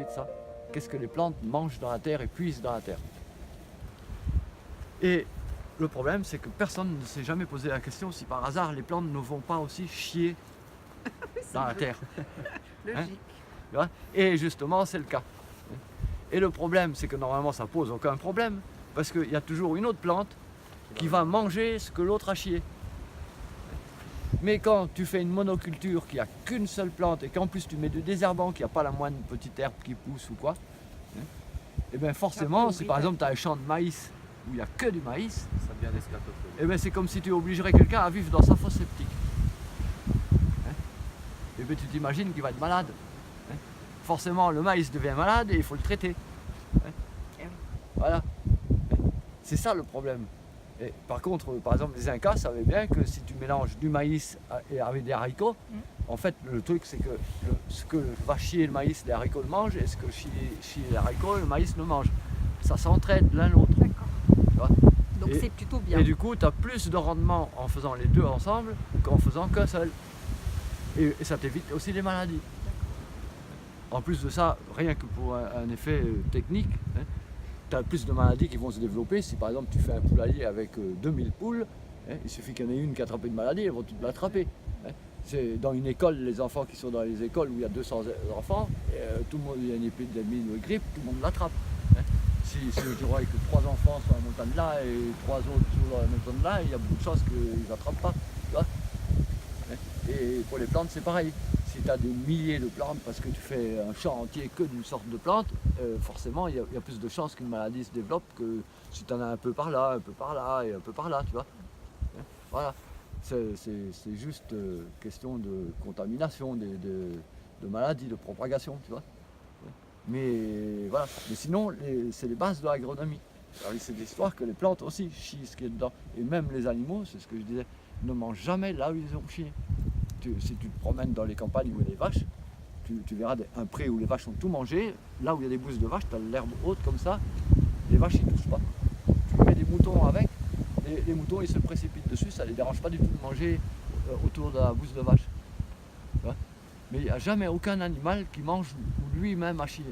de ça. Qu'est-ce que les plantes mangent dans la terre et puisent dans la terre. Et le problème, c'est que personne ne s'est jamais posé la question si par hasard les plantes ne vont pas aussi chier dans la terre. Logique. Tu vois. Et justement, c'est le cas. Et le problème, c'est que normalement, ça pose aucun problème, parce qu'il y a toujours une autre plante qui va manger ce que l'autre a chié. Mais quand tu fais une monoculture qui a qu'une seule plante et qu'en plus tu mets du désherbant, qui n'a pas la moindre petite herbe qui pousse ou quoi, et bien forcément, si par exemple tu as un champ de maïs où il n'y a que du maïs, Ça devient des scatophiles. et bien c'est comme si tu obligerais quelqu'un à vivre dans sa fosse septique. Et bien tu t'imagines qu'il va être malade. Forcément, le maïs devient malade et il faut le traiter. Voilà. C'est ça le problème. Et par contre, par exemple, les Incas savaient bien que si tu mélanges du maïs avec des haricots, en fait, le truc, c'est que ce que va chier le maïs, les haricots le mangent, et ce que chie les haricots, le maïs le mange. Ça s'entraide l'un l'autre. D'accord. Donc Et- c'est plutôt bien. Et du coup, tu as plus de rendement en faisant les deux ensemble qu'en faisant qu'un seul. Et ça t'évite aussi les maladies. En plus de ça, rien que pour un effet technique, tu as plus de maladies qui vont se développer. Si par exemple tu fais un poulailler avec 2000 poules, il suffit qu'il y en ait une qui attrape une maladie, elles vont toutes l'attraper. C'est dans une école, les enfants qui sont dans les écoles où il y a 200 enfants, tout le monde, il y a une épidémie de grippe, tout le monde l'attrape. Si tu vois que 3 enfants sur la montagne là et 3 autres sur la montagne là, il y a beaucoup de chances qu'ils n'attrapent pas. Tu vois. Et pour les plantes, c'est pareil. Si tu as des milliers de plantes parce que tu fais un champ entier que d'une sorte de plante, forcément, il y a plus de chances qu'une maladie se développe que si tu en as un peu par là, un peu par là et un peu par là, tu vois. Voilà. C'est juste question de contamination, de maladies, de propagation, tu vois. Mais voilà. Mais sinon, c'est les bases de l'agronomie. Alors, c'est l'histoire que les plantes aussi chient ce qui est dedans. Et même les animaux, c'est ce que je disais, ne mangent jamais là où ils ont chié. Si tu te promènes dans les campagnes où il y a des vaches, tu verras un pré où les vaches ont tout mangé. Là où il y a des bousses de vaches, tu as l'herbe haute comme ça, les vaches ils touchent pas. Tu mets des moutons avec, les moutons ils se précipitent dessus, ça les dérange pas du tout de manger autour de la bouse de vache. Tu vois. Mais il n'y a jamais aucun animal qui mange où lui-même a chié.